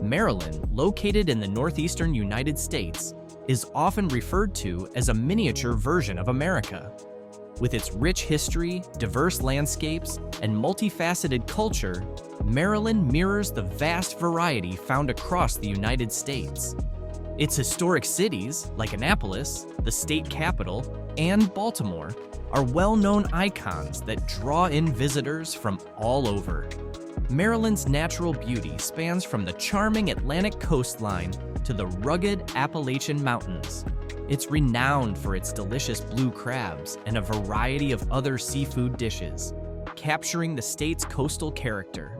Maryland, located in the northeastern United States, is often referred to as a miniature version of America. With its rich history, diverse landscapes, and multifaceted culture, Maryland mirrors the vast variety found across the United States. Its historic cities, like Annapolis, the state capital, and Baltimore, are well-known icons that draw in visitors from all over. Maryland's natural beauty spans from the charming Atlantic coastline to the rugged Appalachian Mountains. It's renowned for its delicious blue crabs and a variety of other seafood dishes, capturing the state's coastal character.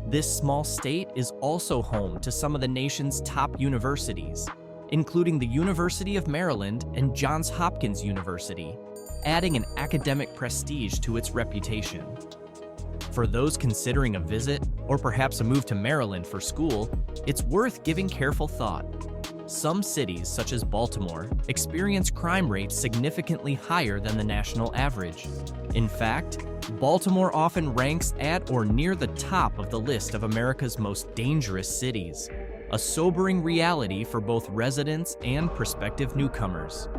This small state is also home to some of the nation's top universities, including the University of Maryland and Johns Hopkins University, adding an academic prestige to its reputation. For those considering a visit, or perhaps a move to Maryland for school, it's worth giving careful thought. Some cities, such as Baltimore, experience crime rates significantly higher than the national average. In fact, Baltimore often ranks at or near the top of the list of America's most dangerous cities, a sobering reality for both residents and prospective newcomers.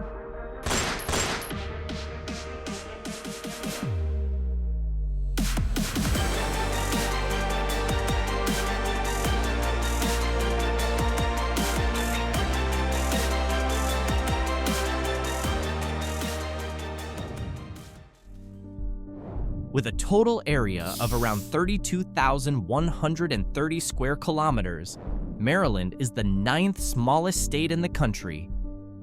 With a total area of around 32,130 square kilometers, Maryland is the 9th smallest state in the country.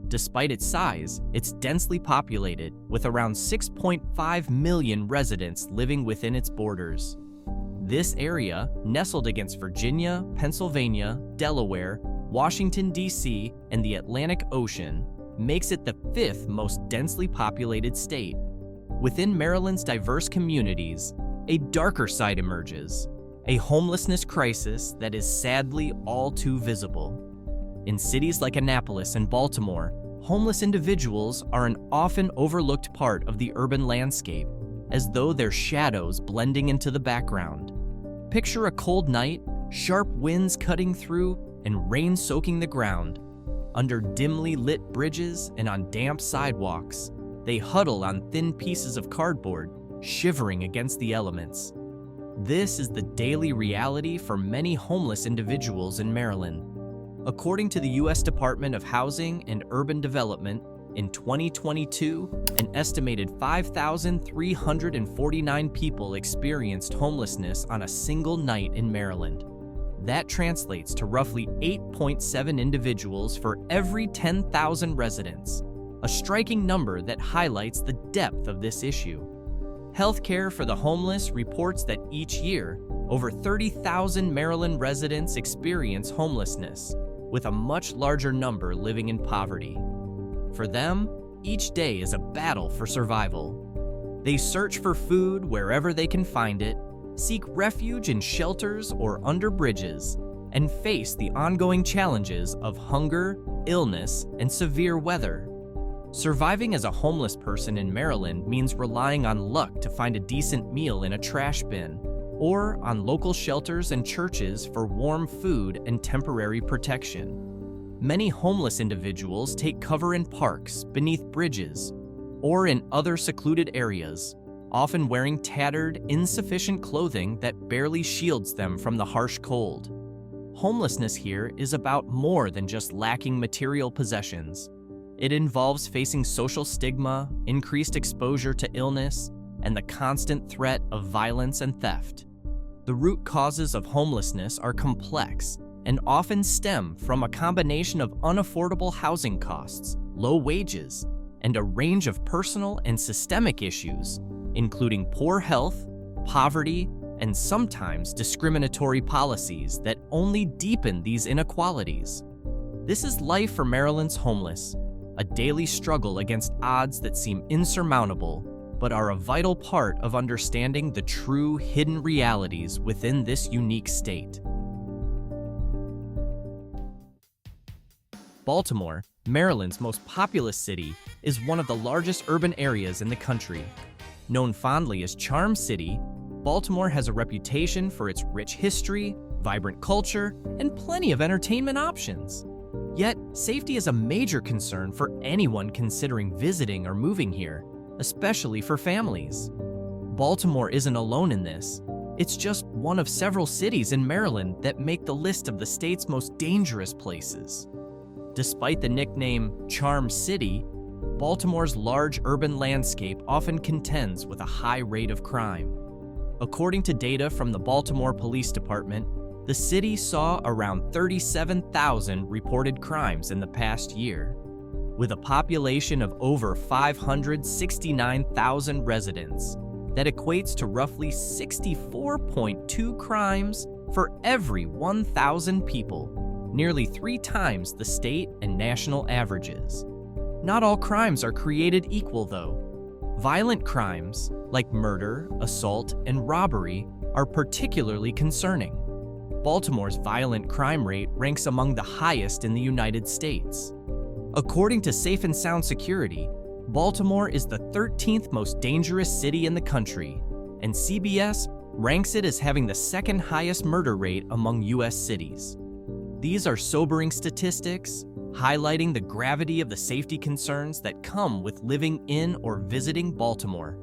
Despite its size, it's densely populated, with around 6.5 million residents living within its borders. This area, nestled against Virginia, Pennsylvania, Delaware, Washington, D.C., and the Atlantic Ocean, makes it the 5th most densely populated state. Within Maryland's diverse communities, a darker side emerges, a homelessness crisis that is sadly all too visible. In cities like Annapolis and Baltimore, homeless individuals are an often overlooked part of the urban landscape, as though they're shadows blending into the background. Picture a cold night, sharp winds cutting through, and rain soaking the ground. Under dimly lit bridges and on damp sidewalks, they huddle on thin pieces of cardboard, shivering against the elements. This is the daily reality for many homeless individuals in Maryland. According to the U.S. Department of Housing and Urban Development, in 2022, an estimated 5,349 people experienced homelessness on a single night in Maryland. That translates to roughly 8.7 individuals for every 10,000 residents, a striking number that highlights the depth of this issue. Healthcare for the Homeless reports that each year, over 30,000 Maryland residents experience homelessness, with a much larger number living in poverty. For them, each day is a battle for survival. They search for food wherever they can find it, seek refuge in shelters or under bridges, and face the ongoing challenges of hunger, illness, and severe weather. Surviving as a homeless person in Maryland means relying on luck to find a decent meal in a trash bin, or on local shelters and churches for warm food and temporary protection. Many homeless individuals take cover in parks, beneath bridges, or in other secluded areas, often wearing tattered, insufficient clothing that barely shields them from the harsh cold. Homelessness here is about more than just lacking material possessions. It involves facing social stigma, increased exposure to illness, and the constant threat of violence and theft. The root causes of homelessness are complex and often stem from a combination of unaffordable housing costs, low wages, and a range of personal and systemic issues, including poor health, poverty, and sometimes discriminatory policies that only deepen these inequalities. This is life for Maryland's homeless, a daily struggle against odds that seem insurmountable, but are a vital part of understanding the true hidden realities within this unique state. Baltimore, Maryland's most populous city, is one of the largest urban areas in the country. Known fondly as Charm City, Baltimore has a reputation for its rich history, vibrant culture, and plenty of entertainment options. Yet, safety is a major concern for anyone considering visiting or moving here, especially for families. Baltimore isn't alone in this. It's just one of several cities in Maryland that make the list of the state's most dangerous places. Despite the nickname Charm City, Baltimore's large urban landscape often contends with a high rate of crime. According to data from the Baltimore Police Department, the city saw around 37,000 reported crimes in the past year. With a population of over 569,000 residents, that equates to roughly 64.2 crimes for every 1,000 people, nearly 3 times the state and national averages. Not all crimes are created equal, though. Violent crimes, like murder, assault, and robbery, are particularly concerning. Baltimore's violent crime rate ranks among the highest in the United States. According to Safe and Sound Security, Baltimore is the 13th most dangerous city in the country, and CBS ranks it as having the second highest murder rate among U.S. cities. These are sobering statistics, highlighting the gravity of the safety concerns that come with living in or visiting Baltimore.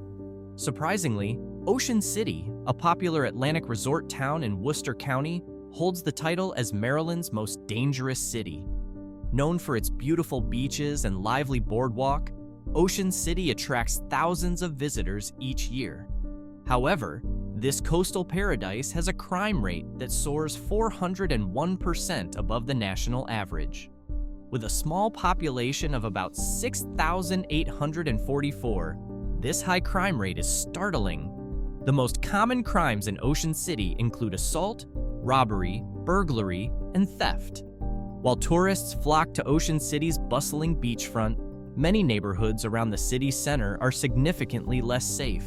Surprisingly, Ocean City, a popular Atlantic resort town in Worcester County, holds the title as Maryland's most dangerous city. Known for its beautiful beaches and lively boardwalk, Ocean City attracts thousands of visitors each year. However, this coastal paradise has a crime rate that soars 401% above the national average. With a small population of about 6,844, this high crime rate is startling. The most common crimes in Ocean City include assault, robbery, burglary, and theft. While tourists flock to Ocean City's bustling beachfront, many neighborhoods around the city's center are significantly less safe.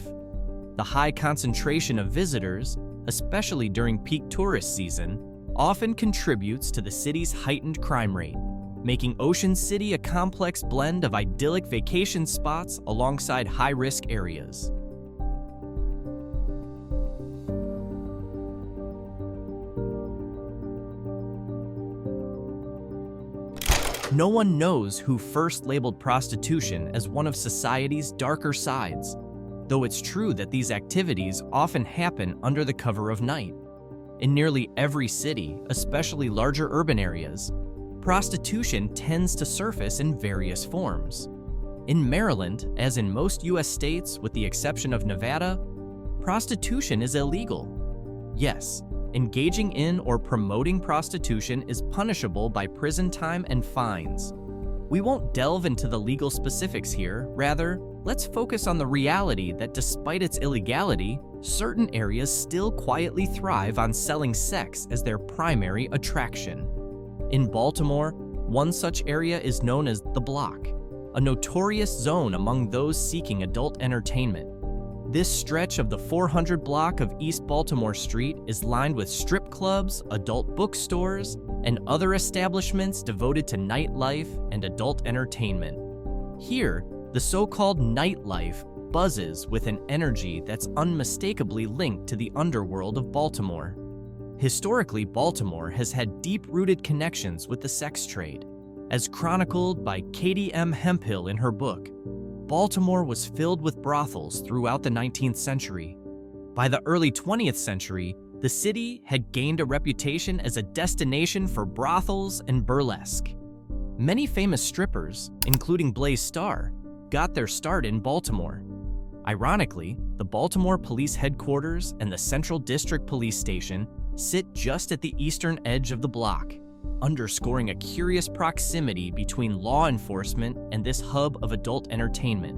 The high concentration of visitors, especially during peak tourist season, often contributes to the city's heightened crime rate, making Ocean City a complex blend of idyllic vacation spots alongside high-risk areas. No one knows who first labeled prostitution as one of society's darker sides, though it's true that these activities often happen under the cover of night. In nearly every city, especially larger urban areas, prostitution tends to surface in various forms. In Maryland, as in most U.S. states with the exception of Nevada, prostitution is illegal. Yes, engaging in or promoting prostitution is punishable by prison time and fines. We won't delve into the legal specifics here. Rather, let's focus on the reality that despite its illegality, certain areas still quietly thrive on selling sex as their primary attraction. In Baltimore, one such area is known as the Block, a notorious zone among those seeking adult entertainment. This stretch of the 400 block of East Baltimore Street is lined with strip clubs, adult bookstores, and other establishments devoted to nightlife and adult entertainment. Here, the so-called nightlife buzzes with an energy that's unmistakably linked to the underworld of Baltimore. Historically, Baltimore has had deep-rooted connections with the sex trade. As chronicled by Katie M. Hemphill in her book, Baltimore was filled with brothels throughout the 19th century. By the early 20th century, the city had gained a reputation as a destination for brothels and burlesque. Many famous strippers, including Blaze Starr, got their start in Baltimore. Ironically, the Baltimore Police Headquarters and the Central District Police Station sit just at the eastern edge of the block, underscoring a curious proximity between law enforcement and this hub of adult entertainment.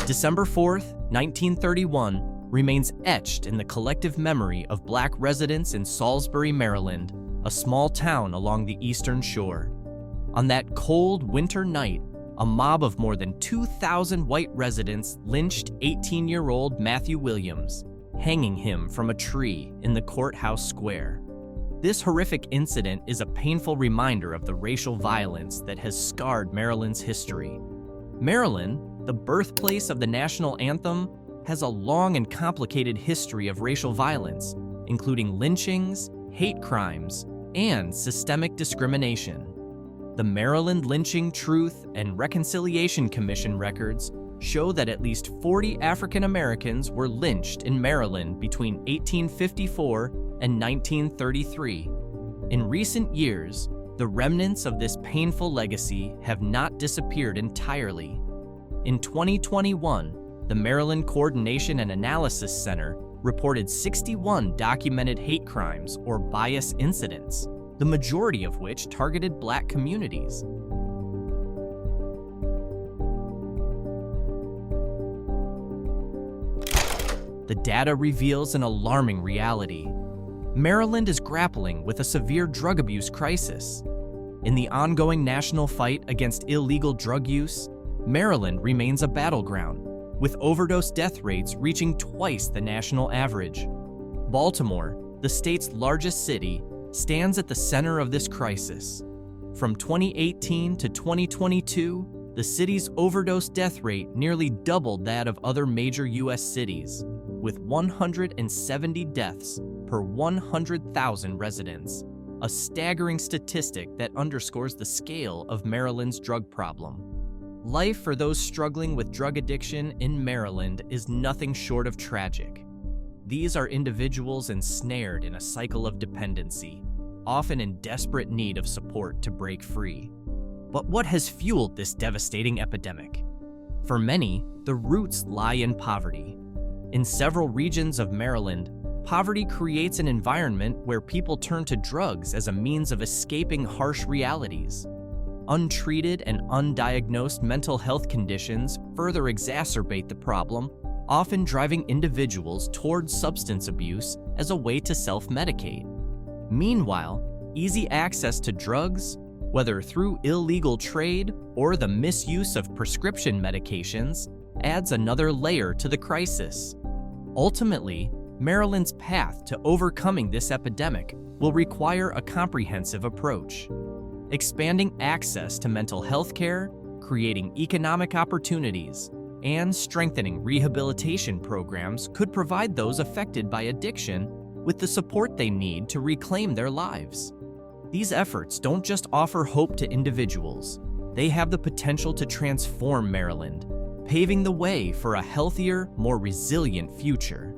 December 4th, 1931, remains etched in the collective memory of Black residents in Salisbury, Maryland, a small town along the eastern shore. On that cold winter night, a mob of more than 2,000 white residents lynched 18-year-old Matthew Williams, hanging him from a tree in the courthouse square. This horrific incident is a painful reminder of the racial violence that has scarred Maryland's history. Maryland, the birthplace of the national anthem, has a long and complicated history of racial violence, including lynchings, hate crimes, and systemic discrimination. The Maryland Lynching Truth and Reconciliation Commission records show that at least 40 African Americans were lynched in Maryland between 1854 and 1933. In recent years, the remnants of this painful legacy have not disappeared entirely. In 2021, the Maryland Coordination and Analysis Center reported 61 documented hate crimes or bias incidents, the majority of which targeted Black communities. The data reveals an alarming reality. Maryland is grappling with a severe drug abuse crisis. In the ongoing national fight against illegal drug use, Maryland remains a battleground, with overdose death rates reaching twice the national average. Baltimore, the state's largest city, stands at the center of this crisis. From 2018 to 2022, the city's overdose death rate nearly doubled that of other major U.S. cities, with 170 deaths per 100,000 residents, a staggering statistic that underscores the scale of Maryland's drug problem. Life for those struggling with drug addiction in Maryland is nothing short of tragic. These are individuals ensnared in a cycle of dependency, often in desperate need of support to break free. But what has fueled this devastating epidemic? For many, the roots lie in poverty. In several regions of Maryland, poverty creates an environment where people turn to drugs as a means of escaping harsh realities. Untreated and undiagnosed mental health conditions further exacerbate the problem, often driving individuals towards substance abuse as a way to self-medicate. Meanwhile, easy access to drugs, whether through illegal trade or the misuse of prescription medications, adds another layer to the crisis. Ultimately, Maryland's path to overcoming this epidemic will require a comprehensive approach. Expanding access to mental health care, creating economic opportunities, and strengthening rehabilitation programs could provide those affected by addiction with the support they need to reclaim their lives. These efforts don't just offer hope to individuals, they have the potential to transform Maryland, paving the way for a healthier, more resilient future.